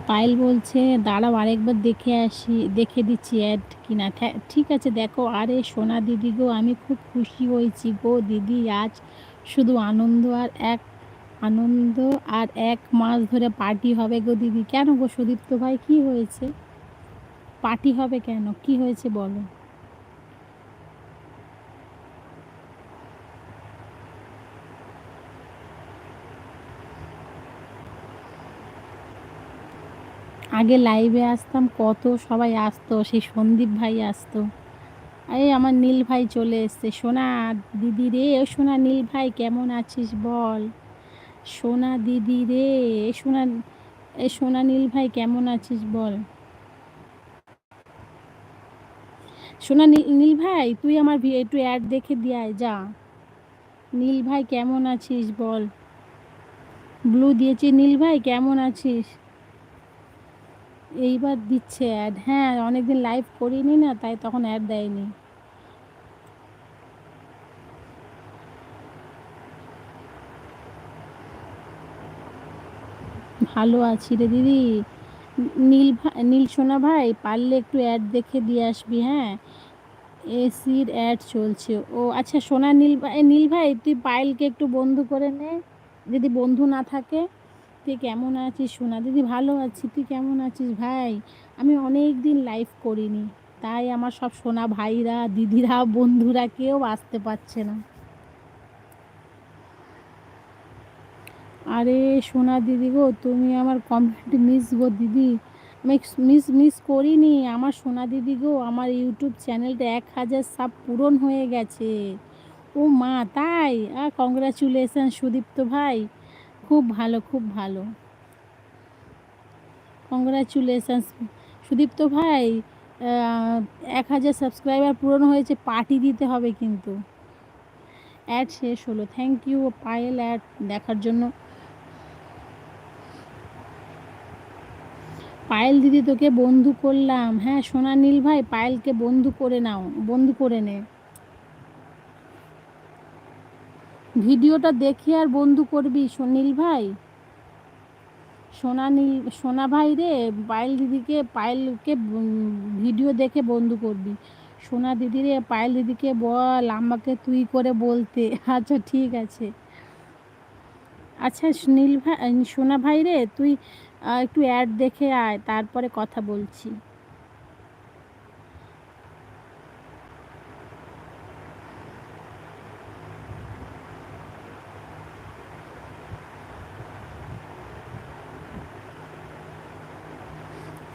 পায়েল বলছে দাঁড়াও আরেকবার দেখে আসি, দেখে দিচ্ছি অ্যাড কিনা। ঠিক আছে দেখো। আরে সোনা দিদি গো, আমি খুব খুশি হয়েছি গো দিদি। আজ শুধু আনন্দ আর 1 মাস ধরে পার্টি হবে গো দিদি। কেন গো সুদীপ্ত ভাই, কি হয়েছে? পার্টি হবে কেন, কি হয়েছে বলো? আগে লাইভে আসতাম, কত সবাই আসতো, সেই সন্দীপ ভাই আসতো। এই আমার নীল ভাই চলে এসছে। সোনা দিদি রে, ও সোনা নীল ভাই কেমন আছিস বল? সোনা দিদি রে, এ সোনা, এ সোনা নীল ভাই কেমন আছিস বল? সোনা নীল ভাই, তুই আমার একটু অ্যাড দেখে দিয়ে আয় যা। নীল ভাই কেমন আছিস বল? ব্লু দিয়েছি। নীল ভাই কেমন আছিস? এইবার দিচ্ছে অ্যাড। হ্যাঁ, অনেকদিন লাইভ করিনি না, তাই তখন অ্যাড দেয়নি। ভালো আছি রে দিদি। নীল ভাই, নীল সোনা ভাই, পারলে একটু অ্যাড দেখে দিয়ে আসবি, হ্যাঁ। এসির অ্যাড চলছে। ও আচ্ছা, সোনা নীল ভাই তুই পায়েলকে একটু বন্ধু করে নে, যদি বন্ধু না থাকে। তুই কেমন আছিস সোনা দিদি? ভালো আছি, তুই কেমন আছিস ভাই? আমি অনেক দিন লাইভ করিনি, তাই আমার সব সোনা ভাইরা দিদিরা বন্ধুরা কেউ আসতে পারছে না। আরে সোনা দিদি গো, তুমি আমার কমেন্ট মিস গো দিদি। আমি মিস করিনি আমার সোনা দিদি গো। আমার ইউটিউব চ্যানেলটা 1,000 সাব পূরণ হয়ে গেছে। ও মা, তাই? কংগ্রাচুলেশন সুদীপ্ত ভাই, খুব ভালো খুব ভালো। কংগ্রাচুলেশন সুদীপ্ত ভাই। 1,000 সাবস্ক্রাইবার পূরণ হয়েছে, পার্টি দিতে হবে কিন্তু। অ্যাড শেষ হলো। থ্যাংক ইউ পায়েল অ্যাড দেখার জন্য। পায়েল দিদি তোকে বন্ধু করলাম। হ্যাঁ সোনা নীল ভাই, পায়েলকে বন্ধু করে নাও, বন্ধু করে নে। ভিডিওটা দেখে আর বন্ধু করবি নীল ভাই। সোনা ভাই রে, পায়েলকে ভিডিও দেখে বন্ধু করবি। সোনা দিদি রে, পায়েল দিদিকে বল আমাকে তুই করে বলতে। আচ্ছা ঠিক আছে। আচ্ছা নীল ভাই, সোনা ভাই রে, তুই একটু অ্যাড দেখে আয়, তারপরে কথা বলছি।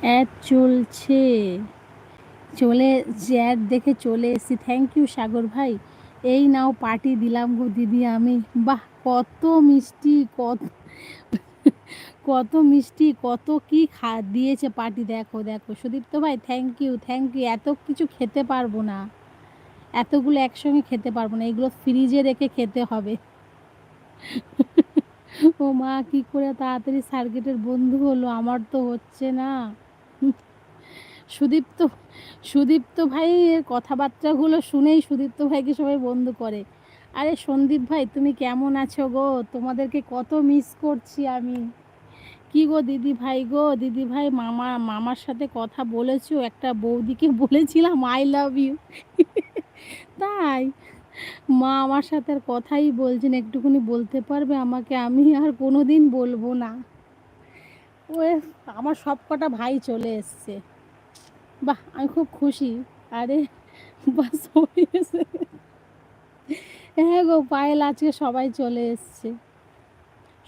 অ্যাড চলছে, চলে অ্যাড দেখে চলে এসেছি। থ্যাংক ইউ সাগর ভাই। এই নাও পার্টি দিলাম গো দিদি আমি। বাহ, কত মিষ্টি, কত মিষ্টি, কত কি দিয়েছে পার্টি। দেখো দেখো সুদীপ্ত ভাই, থ্যাংক ইউ থ্যাংক ইউ। এত কিছু খেতে পারবো না, এতগুলো একসঙ্গে খেতে পারবো না, এগুলো ফ্রিজে রেখে খেতে হবে। ও মা, কি করে তাড়াতাড়ি সার্কিটের বন্ধু হলো, আমার তো হচ্ছে না। সুদীপ্ত সুদীপ্ত ভাইয়ের কথাবার্তাগুলো শুনেই সুদীপ্ত ভাইকে সবাই বন্ধু করে। আরে সন্দীপ ভাই, তুমি কেমন আছো গো? তোমাদেরকে কত মিস করছি আমি। কি গো দিদি ভাই গো, দিদি ভাই মামার সাথে কথা বলেছো? একটা বৌদিকে বলেছিলাম আই লাভ ইউ। তাই? মা আমার সাথে আর কথাই বলছেন, একটুখানি বলতে পারবে আমাকে? আমি আর কোনো দিন বলবো না। ওয়ে, আমার সব কটা ভাই চলে এসছে। বাহ, আমি খুব খুশি। আরে বাস হয়ে গেছে। হ্যাঁ গো পায়েল, আজকে সবাই চলে এসছে।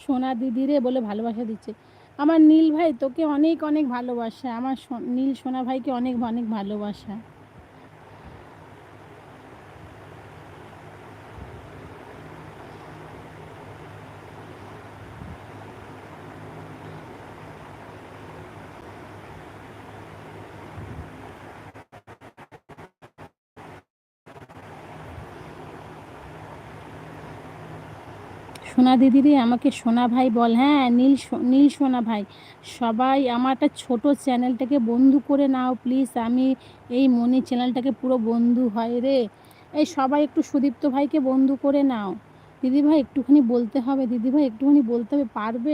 সোনা দিদি রে বলে ভালোবাসা দিচ্ছে। আমার নীল ভাই তোকে অনেক অনেক ভালোবাসা, আমার নীল সোনা ভাইকে অনেক অনেক ভালোবাসা। সোনা দিদি রে, আমাকে সোনা ভাই বল। হ্যাঁ নীল সোনা ভাই। সবাই আমার একটা ছোট চ্যানেলটাকে বন্ধু করে নাও প্লিজ। আমি এই মনি চ্যানেলটাকে পুরো বন্ধু হয় রে। এই সবাই একটু সুদীপ্ত ভাইকে বন্ধু করে নাও। দিদি ভাই একটুখানি বলতে হবে, দিদি ভাই একটুখানি বলতে হবে, পারবে?